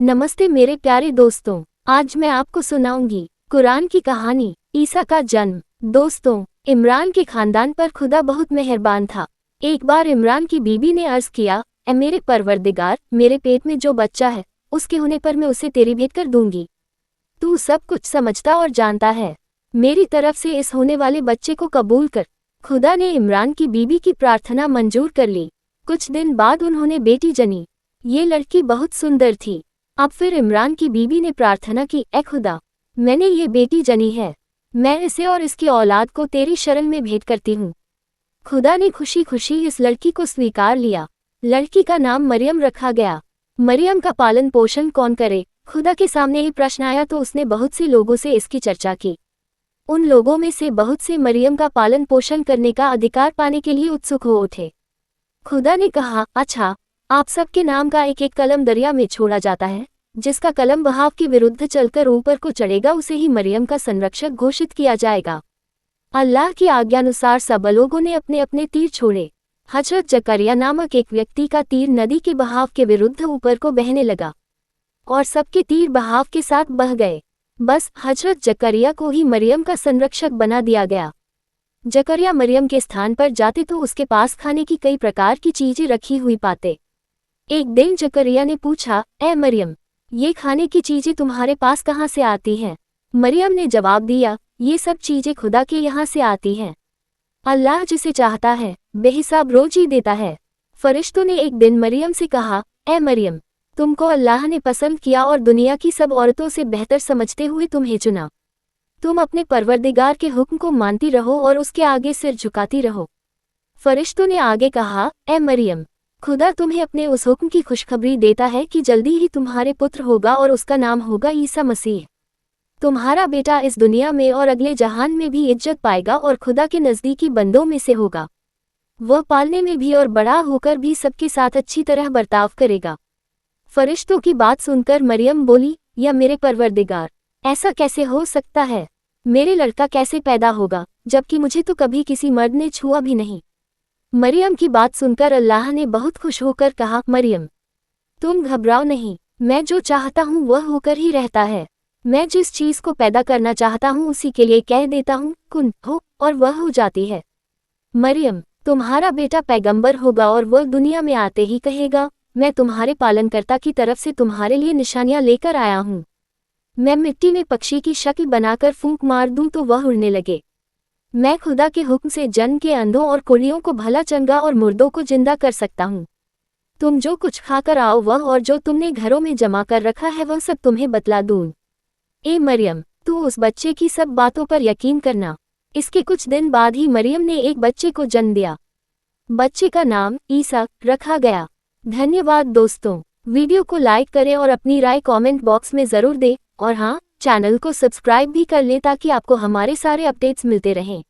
नमस्ते मेरे प्यारे दोस्तों, आज मैं आपको सुनाऊंगी कुरान की कहानी ईसा का जन्म। दोस्तों, इमरान के खानदान पर खुदा बहुत मेहरबान था। एक बार इमरान की बीबी ने अर्ज किया, ए मेरे परवरदिगार, मेरे पेट में जो बच्चा है उसके होने पर मैं उसे तेरी भेंट कर दूंगी। तू सब कुछ समझता और जानता है, मेरी तरफ से इस होने वाले बच्चे को कबूल कर। खुदा ने इमरान की बीबी की प्रार्थना मंजूर कर ली। कुछ दिन बाद उन्होंने बेटी जनी। ये लड़की बहुत सुंदर थी। अब फिर इमरान की बीबी ने प्रार्थना की, ए खुदा, मैंने ये बेटी जनी है, मैं इसे और इसकी औलाद को तेरी शरण में भेंट करती हूँ। खुदा ने खुशी खुशी इस लड़की को स्वीकार लिया। लड़की का नाम मरियम रखा गया। मरियम का पालन पोषण कौन करे? खुदा के सामने ये प्रश्न आया तो उसने बहुत से लोगों से इसकी चर्चा की। उन लोगों में से बहुत से मरियम का पालन पोषण करने का अधिकार पाने के लिए उत्सुक हो उठे। खुदा ने कहा, अच्छा, आप सबके नाम का एक एक कलम दरिया में छोड़ा जाता है। जिसका कलम बहाव के विरुद्ध चलकर ऊपर को चढ़ेगा उसे ही मरियम का संरक्षक घोषित किया जाएगा। अल्लाह की आज्ञानुसार सब लोगों ने अपने अपने तीर छोड़े। हजरत जकरिया नामक एक व्यक्ति का तीर नदी के बहाव के विरुद्ध ऊपर को बहने लगा और सबके तीर बहाव के साथ बह गए। बस हजरत जकरिया को ही मरियम का संरक्षक बना दिया गया। जकरिया मरियम के स्थान पर जाते तो उसके पास खाने की कई प्रकार की चीजें रखी हुई पाते। एक दिन जकरिया ने पूछा, ए मरियम, ये खाने की चीजें तुम्हारे पास कहाँ से आती हैं? मरियम ने जवाब दिया, ये सब चीजें खुदा के यहाँ से आती हैं। अल्लाह जिसे चाहता है बेहिसाब रोजी देता है। फरिश्तों ने एक दिन मरियम से कहा, ए मरियम, तुमको अल्लाह ने पसंद किया और दुनिया की सब औरतों से बेहतर समझते हुए तुम्हें चुना। तुम अपने परवरदिगार के हुक्म को मानती रहो और उसके आगे सिर झुकाती रहो। फरिश्तों ने आगे कहा, ए मरियम, खुदा तुम्हें अपने उस हुक्म की खुशखबरी देता है कि जल्दी ही तुम्हारे पुत्र होगा और उसका नाम होगा ईसा मसीह। तुम्हारा बेटा इस दुनिया में और अगले जहान में भी इज्जत पाएगा और खुदा के नज़दीकी बंदों में से होगा। वह पालने में भी और बड़ा होकर भी सबके साथ अच्छी तरह बर्ताव करेगा। फरिश्तों की बात सुनकर मरियम बोली, या मेरे परवरदिगार, ऐसा कैसे हो सकता है? मेरे लड़का कैसे पैदा होगा, जबकि मुझे तो कभी किसी मर्द ने छुआ भी नहीं। मरियम की बात सुनकर अल्लाह ने बहुत खुश होकर कहा, मरियम, तुम घबराओ नहीं, मैं जो चाहता हूँ वह होकर ही रहता है। मैं जिस चीज़ को पैदा करना चाहता हूँ उसी के लिए कह देता हूँ, कुन हो, और वह हो जाती है। मरियम, तुम्हारा बेटा पैगंबर होगा और वह दुनिया में आते ही कहेगा, मैं तुम्हारे पालनकर्ता की तरफ से तुम्हारे लिए निशानियाँ लेकर आया हूँ। मैं मिट्टी में पक्षी की शक्ल बनाकर फूंक मार दूँ तो वह उड़ने लगे। मैं खुदा के हुक्म से जन्म के अंधों और कुड़ियों को भला चंगा और मुर्दों को जिंदा कर सकता हूँ। तुम जो कुछ खाकर आओ वह और जो तुमने घरों में जमा कर रखा है वह सब तुम्हें बतला दूँ। ए मरियम, तू उस बच्चे की सब बातों पर यकीन करना। इसके कुछ दिन बाद ही मरियम ने एक बच्चे को जन्म दिया। बच्चे का नाम ईसा रखा गया। धन्यवाद दोस्तों, वीडियो को लाइक करें और अपनी राय कमेंट बॉक्स में ज़रूर दें और हाँ, चैनल को सब्सक्राइब भी कर लें ताकि आपको हमारे सारे अपडेट्स मिलते रहें।